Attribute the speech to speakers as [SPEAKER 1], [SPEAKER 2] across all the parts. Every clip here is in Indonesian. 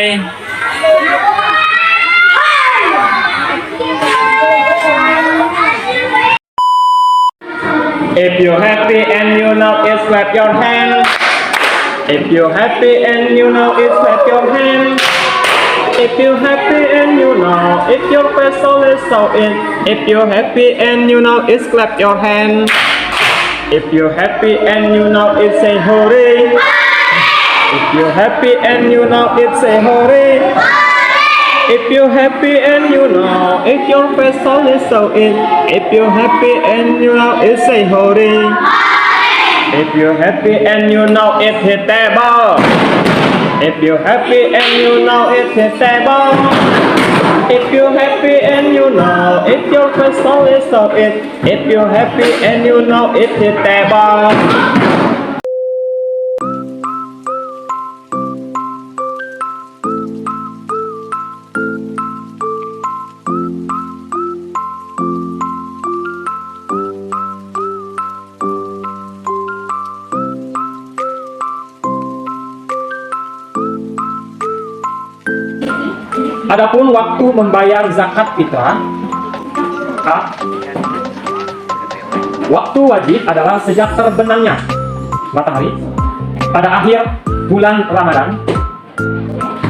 [SPEAKER 1] Bye. If you're happy and you know it, clap your hand. If you're happy and you know it, clap your hand. If you're happy and you know it, your face always so in. If you're happy and you know it, clap your hand. If you're happy and you know it, say hooray. If you're happy and you know it, say hooray. If you're happy and you know it, your face always so in. If you're happy and you know it, say hooray. If you're happy and you know it, hit the ball. If you're happy and you know it, hit the ball. If you're happy and you know it, your face always so in. If you're happy and you know it, hit the ball. Adapun waktu membayar zakat fitrah, waktu wajib adalah sejak terbenamnya matahari pada akhir bulan Ramadan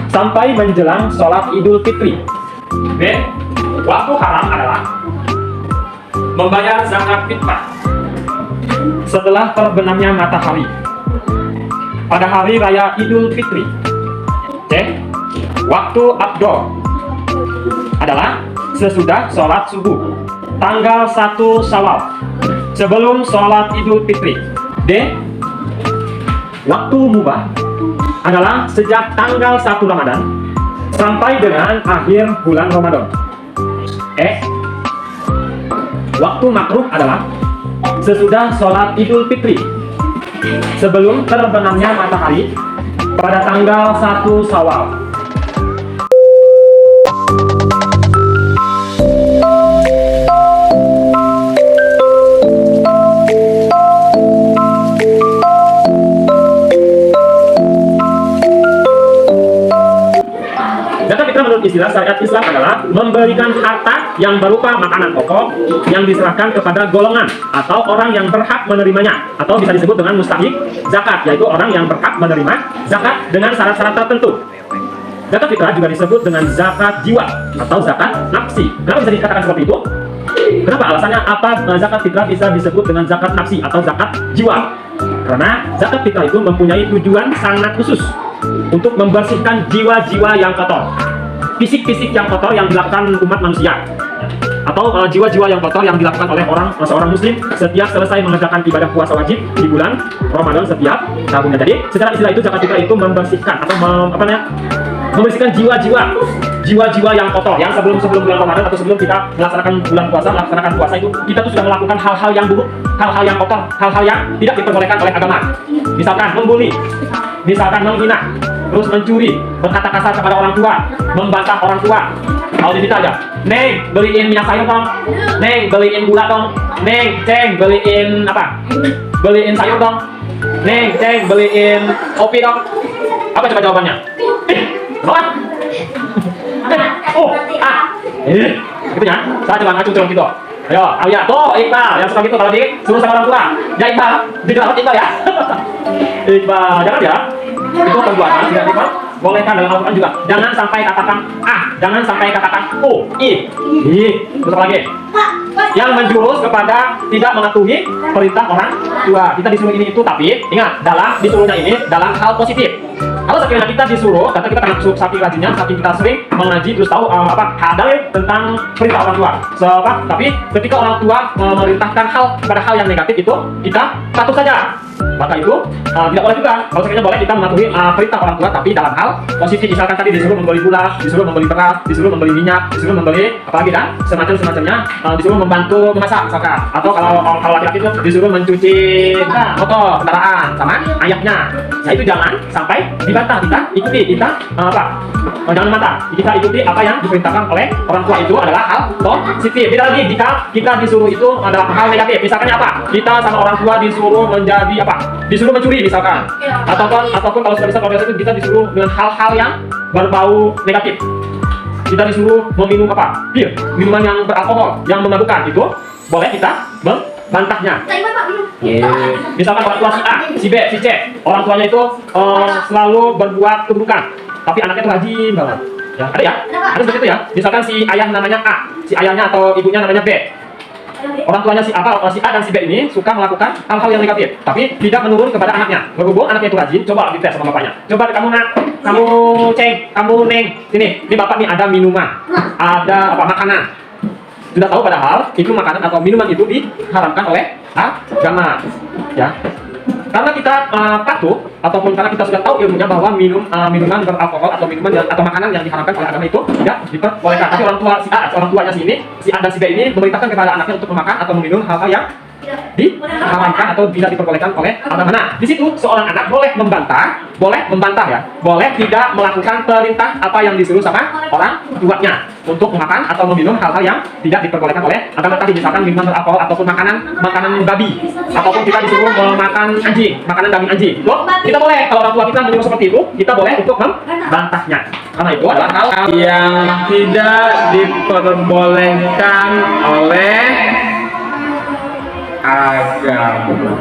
[SPEAKER 1] sampai menjelang sholat Idul Fitri. B. Waktu haram adalah membayar zakat fitrah setelah terbenamnya matahari pada hari raya Idul Fitri. C. Waktu afdol adalah sesudah sholat subuh tanggal 1 Syawal sebelum sholat Idul Fitri. D. Waktu mubah adalah sejak tanggal 1 Ramadan sampai dengan akhir bulan Ramadan. E. Waktu makruh adalah sesudah sholat Idul Fitri sebelum terbenamnya matahari pada tanggal 1 Syawal. Zakat fitrah menurut istilah syariat Islam adalah memberikan harta yang berupa makanan pokok yang diserahkan kepada golongan atau orang yang berhak menerimanya, atau bisa disebut dengan mustahik zakat, yaitu orang yang berhak menerima zakat dengan syarat-syarat tertentu. Zakat fitrah juga disebut dengan zakat jiwa atau zakat nafsi. Kenapa bisa dikatakan seperti itu? Kenapa? Alasannya apa zakat fitrah bisa disebut dengan zakat nafsi atau zakat jiwa? Karena zakat fitrah itu mempunyai tujuan sangat khusus untuk membersihkan jiwa-jiwa yang kotor, fisik-fisik yang kotor yang dilakukan umat manusia, atau jiwa-jiwa yang kotor yang dilakukan oleh seorang muslim setiap selesai mengerjakan ibadah puasa wajib di bulan Ramadan setiap tahunnya. Jadi secara istilah itu zakat fitrah itu membersihkan atau membersihkan jiwa-jiwa yang kotor yang sebelum bulan Ramadan atau sebelum kita melaksanakan puasa itu kita tuh sudah melakukan hal-hal yang buruk, hal-hal yang kotor, hal-hal yang tidak diperbolehkan oleh agama. Misalkan membuli, misalkan menghina, terus mencuri, berkata kasar kepada orang tua, membantah orang tua. Kalau kita aja, Neng beliin minyak sayur dong, Neng beliin gula dong, Neng Ceng beliin apa? Beliin sayur dong, Neng Ceng beliin kopi dong. Apa coba jawabannya? Apa? Gitu ya. Saya coba ngacung gitu. Ayo, ya, tuh Iqbal yang suka gitu kalau disuruh sama orang tua. Ya Iqbal, dijawab Iqbal ya. Iqbal, jangan ya. Itu perbuatan tidak diperbolehkan dalam Al-Quran juga. Jangan sampai katakan jangan sampai katakan terus apa lagi? Yang menjurus kepada tidak mematuhi perintah orang tua. Kita disuruh ini itu, tapi ingat, dalam disuruhnya ini dalam hal positif. Kalau sekiranya kita disuruh, karena kita termasuk saking rajinnya, saking kita sering mengaji terus tahu hadal tentang perintah orang tua. Tapi ketika orang tua memerintahkan pada hal yang negatif itu, kita patuh saja. Maka itu tidak boleh juga. Kalau sekiranya boleh kita mematuhi perintah orang tua, tapi dalam hal positif. Misalkan tadi disuruh membeli gula, disuruh membeli beras, disuruh membeli minyak, disuruh membeli apalagi dan semacamnya, disuruh membantu memasak misalkan. Atau kalau laki-laki itu disuruh mencuci motor, kendaraan, sama ayahnya. Nah itu jangan sampai dibantah, kita ikuti, jangan membantah, kita ikuti apa yang diperintahkan oleh orang tua. Itu adalah hal positif. Tidak lagi jika kita disuruh itu adalah hal negatif. Misalkan apa? Kita sama orang tua disuruh menjadi disuruh mencuri misalkan, ataupun kalau sudah bisa kalau itu kita disuruh dengan hal-hal yang berbau negatif. Kita disuruh meminum bir, minuman yang beralkohol, yang memabukkan, itu boleh kita membantahnya. Misalkan orang tua si A, si B, si C, orang tuanya itu selalu berbuat keburukan, tapi anaknya itu rajin banget. Ya, ada seperti itu ya. Misalkan si ayah namanya A, si ayahnya atau ibunya namanya B. Orang tuanya si A dan si B ini suka melakukan hal-hal yang negatif, tapi tidak menurun kepada anaknya. Berhubung anaknya itu rajin, coba dites sama bapaknya. Coba kamu nak, kamu Ceng, kamu Neng, sini, ini bapak nih ada minuman, ada makanan. Sudah tahu padahal itu makanan atau minuman itu diharamkan oleh agama, ya. Karena kita patuh ataupun karena kita sudah tahu ilmunya bahwa minuman beralkohol atau atau makanan yang diharamkan oleh agama itu tidak diperbolehkan. Tapi orang tuanya si A dan si B ini memerintahkan kepada anaknya untuk memakan atau meminum hal-hal yang diharamkan atau tidak diperbolehkan oleh agama. Nah, di situ seorang anak boleh membantah ya, boleh tidak melakukan perintah apa yang disuruh sama orang tuanya untuk memakan atau meminum hal-hal yang tidak diperbolehkan oleh agama tadi, misalkan minuman beralkohol ataupun makanan babi, ataupun kita disuruh memakan anjing, makanan daging anjing. Loh, kita boleh kalau orang tua kita menyuruh seperti itu, kita boleh untuk membantahnya. Karena itu adalah hal yang tidak diperbolehkan oleh agama.